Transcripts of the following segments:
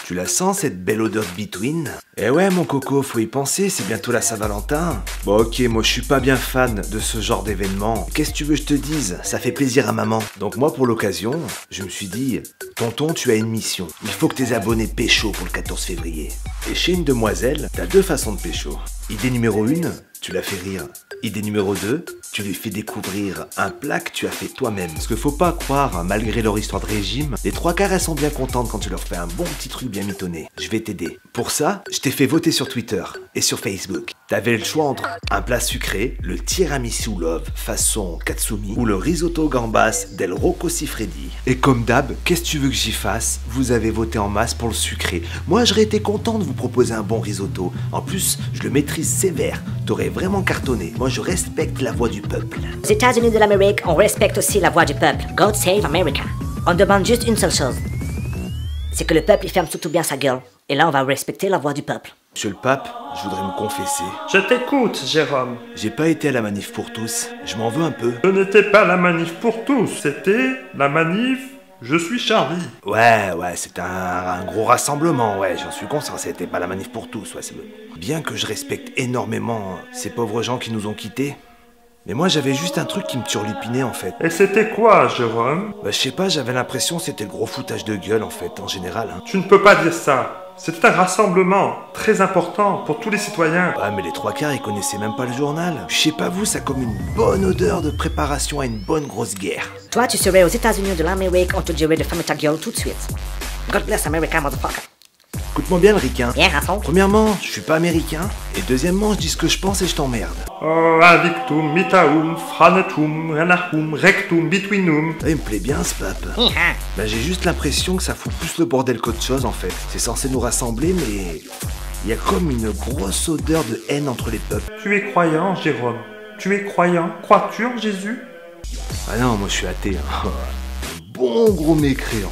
Tu la sens cette belle odeur de between? Eh ouais mon coco, faut y penser, c'est bientôt la Saint-Valentin. Bon ok, moi je suis pas bien fan de ce genre d'événement. Qu'est-ce que tu veux que je te dise? Ça fait plaisir à maman. Donc moi pour l'occasion, je me suis dit, tonton tu as une mission. Il faut que tes abonnés pécho pour le 14 février. Et chez une demoiselle, t'as deux façons de pécho. Idée numéro 1, tu la fais rire. Idée numéro 2, tu lui fais découvrir un plat que tu as fait toi-même. Parce que faut pas croire, malgré leur histoire de régime, les trois quarts elles sont bien contentes quand tu leur fais un bon petit truc bien mitonné. Je vais t'aider. Pour ça, je t'ai fait voter sur Twitter et sur Facebook. T'avais le choix entre un plat sucré, le tiramisu love façon Katsumi, ou le risotto gambas del Rocco Siffredi. Et comme d'hab, qu'est-ce que tu veux que j'y fasse? Vous avez voté en masse pour le sucré. Moi j'aurais été content de vous proposer un bon risotto. En plus, je le maîtrise sévère. T'aurais vraiment cartonné. Moi je respecte la voix du peuple. Aux États-Unis de l'Amérique, on respecte aussi la voix du peuple. God save America. On demande juste une seule chose. C'est que le peuple il ferme surtout bien sa gueule. Et là on va respecter la voix du peuple. Monsieur le pape, je voudrais me confesser. Je t'écoute, Jérôme. J'ai pas été à la manif pour tous. Je m'en veux un peu. Ce n'était pas la manif pour tous, c'était la manif Je suis Charlie. Ouais, c'était un gros rassemblement, ouais, j'en suis conscient, c'était pas la manif pour tous, ouais, c'est bien que je respecte énormément ces pauvres gens qui nous ont quittés. Mais moi j'avais juste un truc qui me turlupinait en fait. Et c'était quoi, Jérôme? Bah je sais pas, j'avais l'impression que c'était le gros foutage de gueule en fait, en général. Hein. Tu ne peux pas dire ça. C'était un rassemblement très important pour tous les citoyens. Ouais mais les trois quarts ils connaissaient même pas le journal. Je sais pas vous, ça a comme une bonne odeur de préparation à une bonne grosse guerre. Toi tu serais aux États-Unis de l'Amérique, on te dirait de fermer ta gueule tout de suite. God bless America, motherfucker. Écoute-moi bien le ricain. Bien, Rasson. Premièrement, je suis pas américain. Et deuxièmement, je dis ce que je pense et je t'emmerde. Oh, addictum, mitaum, franetum, renachum, rectum, betweenum. Il me plaît bien ce pape. Bah j'ai juste l'impression que ça fout plus le bordel qu'autre chose en fait. C'est censé nous rassembler mais... il y a comme une grosse odeur de haine entre les peuples. Tu es croyant, Jérôme? Tu es croyant? Crois-tu en Jésus? Ah non, moi je suis athée. Hein. Un bon gros mécréant.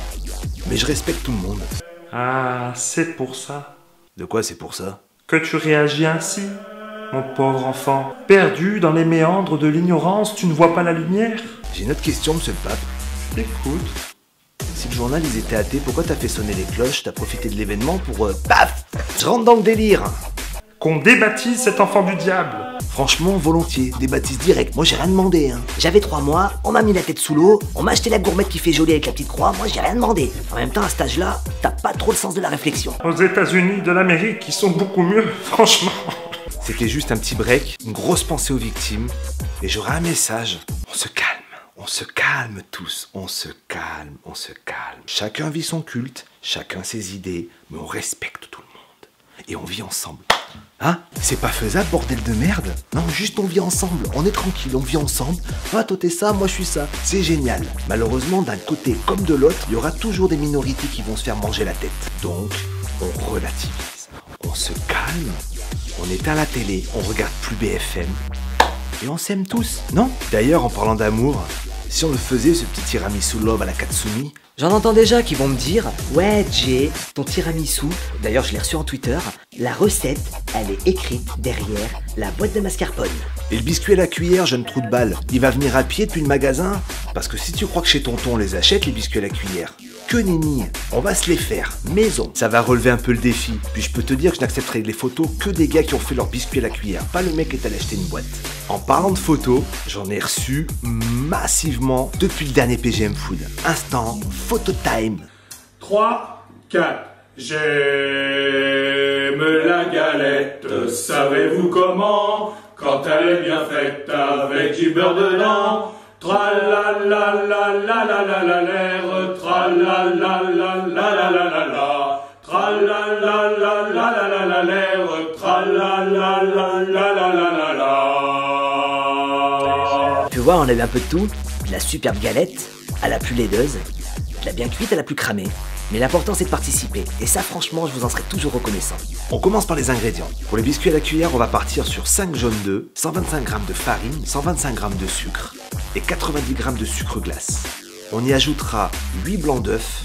Mais je respecte tout le monde. Ah, c'est pour ça. De quoi c'est pour ça? Que tu réagis ainsi, mon pauvre enfant. Perdu dans les méandres de l'ignorance, tu ne vois pas la lumière? J'ai une autre question, monsieur le pape. Écoute. Si le journal ils étaient athées, pourquoi t'as fait sonner les cloches? T'as profité de l'événement pour... paf! Je rentre dans le délire. Qu'on débaptise cet enfant du diable. Franchement, volontiers, des baptises directes. Moi, j'ai rien demandé, hein. J'avais 3 mois, on m'a mis la tête sous l'eau, on m'a acheté la gourmette qui fait jolie avec la petite croix, moi j'ai rien demandé. En même temps, à cet âge-là, t'as pas trop le sens de la réflexion. Aux États-Unis de l'Amérique, ils sont beaucoup mieux, franchement. C'était juste un petit break, une grosse pensée aux victimes, et j'aurai un message. On se calme tous, on se calme. Chacun vit son culte, chacun ses idées, mais on respecte tout le monde. Et on vit ensemble. Hein? C'est pas faisable, bordel de merde? Non, juste on vit ensemble, on est tranquille, on vit ensemble. Ah, toi t'es ça, moi je suis ça. C'est génial. Malheureusement, d'un côté comme de l'autre, il y aura toujours des minorités qui vont se faire manger la tête. Donc, on relativise. On se calme, on éteint la télé, on regarde plus BFM. Et on s'aime tous, non? D'ailleurs, en parlant d'amour, si on le faisait, ce petit tiramisu love à la Katsumi, J'en entends déjà qui vont me dire « Ouais, Jay, ton tiramisu, d'ailleurs je l'ai reçu en Twitter, la recette, elle est écrite derrière la boîte de mascarpone. » Et le biscuit à la cuillère, jeune trou de balle, il va venir à pied depuis le magasin? Parce que si tu crois que chez tonton on les achète, les biscuits à la cuillère, que nenni, on va se les faire, maison. Ça va relever un peu le défi. Puis je peux te dire que je n'accepterai les photos que des gars qui ont fait leur biscuit à la cuillère, pas le mec qui est allé acheter une boîte. En parlant de photos, j'en ai reçu massivement depuis le dernier PGM Food. Instant, photo time. 3, 4. J'aime la galette, savez-vous comment? Quand elle est bien faite avec du beurre dedans. Tra-la-la-la-la-la-la-la-la-l'air, tra-la-la-la-la-la-la-la-la, tra-la-la-la-la-la-la-la-l'air, tra-la-la-la-la-la-la-la. Tu vois, on avait un peu de tout, de la superbe galette à la plus laideuse, de la bien cuite à la plus cramée. Mais l'important c'est de participer, et ça franchement je vous en serai toujours reconnaissant. On commence par les ingrédients. Pour les biscuits à la cuillère, on va partir sur 5 jaunes d'œufs, 125 g de farine, 125 g de sucre et 90 g de sucre glace. On y ajoutera 8 blancs d'œufs,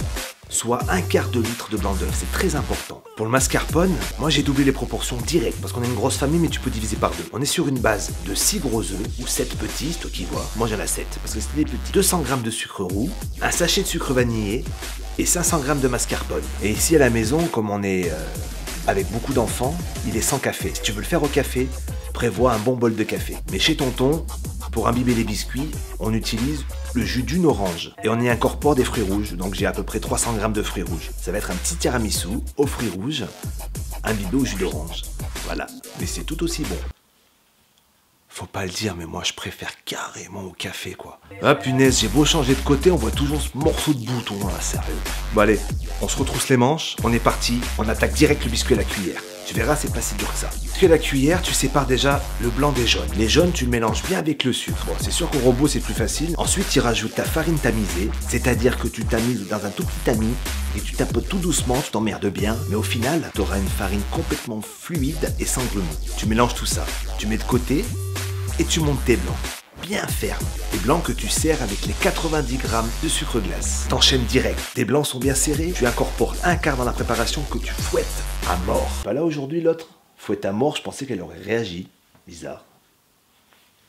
soit un quart de litre de blanc d'œuf, c'est très important. Pour le mascarpone, moi j'ai doublé les proportions direct, parce qu'on est une grosse famille, mais tu peux diviser par deux. On est sur une base de 6 gros œufs, ou 7 petits, c'est toi qui vois. Moi j'en ai 7, parce que c'était des petits. 200 g de sucre roux, un sachet de sucre vanillé, et 500 g de mascarpone. Et ici à la maison, comme on est avec beaucoup d'enfants, il est sans café. Si tu veux le faire au café, prévois un bon bol de café. Mais chez tonton, pour imbiber les biscuits, on utilise le jus d'une orange. Et on y incorpore des fruits rouges, donc j'ai à peu près 300 g de fruits rouges. Ça va être un petit tiramisu aux fruits rouges, imbibé au jus d'orange. Voilà, mais c'est tout aussi bon. Faut pas le dire, mais moi je préfère carrément au café, quoi. Ah punaise, j'ai beau changer de côté, on voit toujours ce morceau de bouton, là, sérieux. Bon allez, on se retrousse les manches, on est parti, on attaque direct le biscuit à la cuillère. Tu verras, c'est pas si dur que ça. Biscuit à la cuillère, tu sépares déjà le blanc des jaunes. Les jaunes, tu le mélanges bien avec le sucre. Bon, c'est sûr qu'au robot, c'est plus facile. Ensuite, tu rajoutes ta farine tamisée, c'est-à-dire que tu tamises dans un tout petit tamis et tu tapotes tout doucement, tu t'emmerdes bien, mais au final, tu auras une farine complètement fluide et sans grumeaux. Tu mélanges tout ça, tu mets de côté et tu montes tes blancs. Bien ferme. Les blancs que tu sers avec les 90 g de sucre glace. T'enchaînes direct. Tes blancs sont bien serrés. Tu incorpores un quart dans la préparation que tu fouettes à mort. Pas là aujourd'hui l'autre. Fouette à mort, je pensais qu'elle aurait réagi. Bizarre.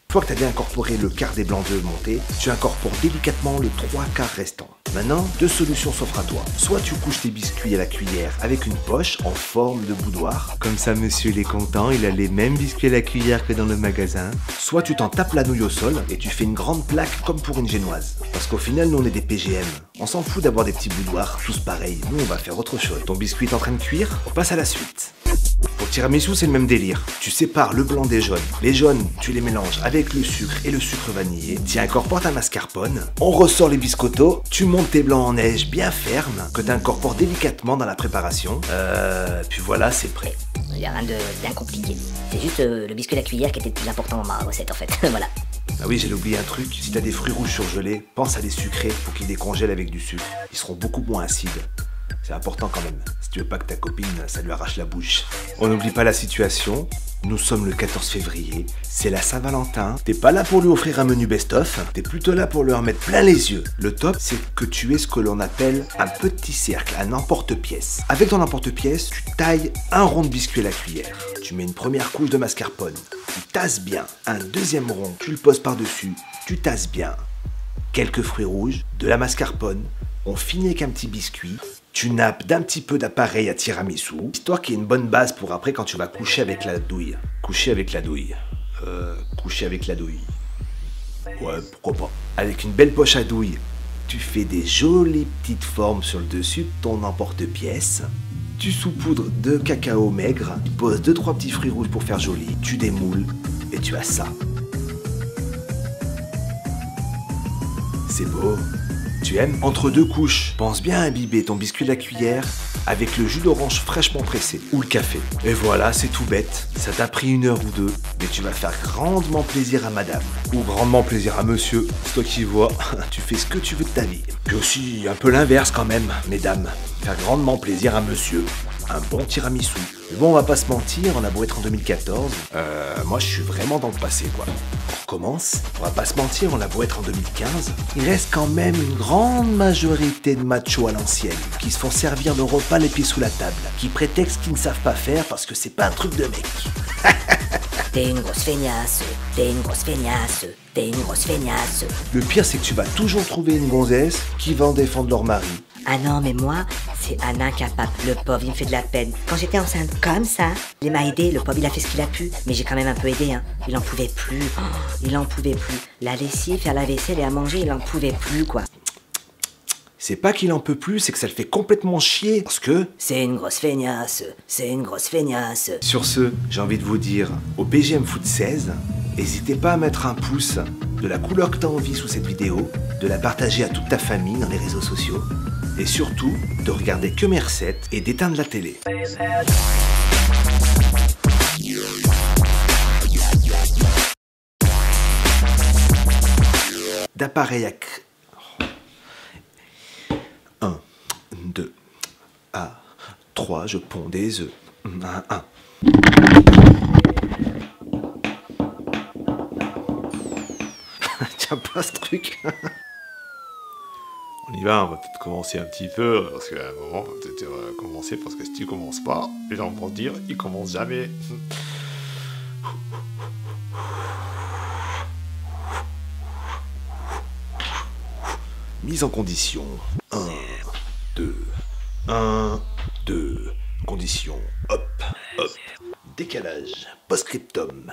Une fois que tu as bien incorporé le quart des blancs d'œufs montés, tu incorpores délicatement le 3/4 restant. Maintenant, deux solutions s'offrent à toi. Soit tu couches tes biscuits à la cuillère avec une poche en forme de boudoir. Comme ça, monsieur il est content, il a les mêmes biscuits à la cuillère que dans le magasin. Soit tu t'en tapes la nouille au sol et tu fais une grande plaque comme pour une génoise. Parce qu'au final, nous on est des PGM. On s'en fout d'avoir des petits boudoirs, tous pareils. Nous on va faire autre chose. Ton biscuit est en train de cuire, on passe à la suite. Pour le tiramisu, c'est le même délire. Tu sépares le blanc des jaunes. Les jaunes, tu les mélanges avec le sucre et le sucre vanillé. Tu incorpores ta mascarpone. On ressort les biscottos. Tu montes tes blancs en neige bien fermes que tu incorpores délicatement dans la préparation. Puis voilà, c'est prêt. Il n'y a rien de bien compliqué. C'est juste le biscuit à la cuillère qui était le plus important dans ma recette en fait. Voilà. Ah oui, j'ai oublié un truc. Si t'as des fruits rouges surgelés, pense à les sucrer pour qu'ils décongèlent avec du sucre. Ils seront beaucoup moins acides. C'est important quand même, si tu veux pas que ta copine, ça lui arrache la bouche. On n'oublie pas la situation, nous sommes le 14 février, c'est la Saint-Valentin. T'es pas là pour lui offrir un menu best-of, t'es plutôt là pour lui en mettre plein les yeux. Le top, c'est que tu aies ce que l'on appelle un petit cercle, un emporte-pièce. Avec ton emporte-pièce, tu tailles un rond de biscuit à la cuillère. Tu mets une première couche de mascarpone, tu tasses bien. Un deuxième rond, tu le poses par-dessus, tu tasses bien. Quelques fruits rouges, de la mascarpone, on finit avec un petit biscuit. Tu nappes d'un petit peu d'appareil à tiramisu, histoire qu'il y ait une bonne base pour après quand tu vas coucher avec la douille. Coucher avec la douille. Coucher avec la douille. Ouais, pourquoi pas. Avec une belle poche à douille, tu fais des jolies petites formes sur le dessus de ton emporte-pièce. Tu saupoudres de cacao maigre, tu poses 2-3 petits fruits rouges pour faire joli, tu démoules et tu as ça. C'est beau. Tu aimes? Entre deux couches, pense bien à imbiber ton biscuit de la cuillère avec le jus d'orange fraîchement pressé ou le café. Et voilà, c'est tout bête. Ça t'a pris 1 heure ou 2, mais tu vas faire grandement plaisir à madame. Ou grandement plaisir à monsieur. C'est toi qui vois, tu fais ce que tu veux de ta vie. Puis aussi, un peu l'inverse quand même, mesdames. Faire grandement plaisir à monsieur. Un bon tiramisu. Mais bon, on va pas se mentir, on a beau être en 2014, moi je suis vraiment dans le passé, quoi. On recommence, on va pas se mentir, on a beau être en 2015, il reste quand même une grande majorité de machos à l'ancienne, qui se font servir le repas les pieds sous la table, qui prétextent qu'ils ne savent pas faire parce que c'est pas un truc de mec. T'es une grosse feignasse, t'es une grosse feignasse, t'es une grosse feignasse. Le pire, c'est que tu vas toujours trouver une gonzesse qui va en défendre leur mari. Ah non, mais moi, c'est un incapable. Le pauvre, il me fait de la peine. Quand j'étais enceinte, comme ça, il m'a aidé. Le pauvre, il a fait ce qu'il a pu. Mais j'ai quand même un peu aidé, hein. Il en pouvait plus. Oh, il en pouvait plus. La lessive, faire la vaisselle et à manger, il en pouvait plus, quoi. C'est pas qu'il en peut plus, c'est que ça le fait complètement chier. Parce que... c'est une grosse feignasse. C'est une grosse feignasse. Sur ce, j'ai envie de vous dire, au PGM Foot 16, n'hésitez pas à mettre un pouce de la couleur que t'as envie sous cette vidéo, de la partager à toute ta famille dans les réseaux sociaux, et surtout, de regarder que mes recettes et d'éteindre la télé. D'appareil à... 1, 2, 3, je ponds des œufs. 1. Tiens pas ce truc. On On y va, on va peut-être commencer un petit peu, parce qu'à un moment, on va peut-être commencer, parce que si tu commences pas, les gens vont se dire, ils commencent jamais. Mise en condition. 1, 2. 1, 2. Condition. Hop, hop. Décalage. Post-scriptum.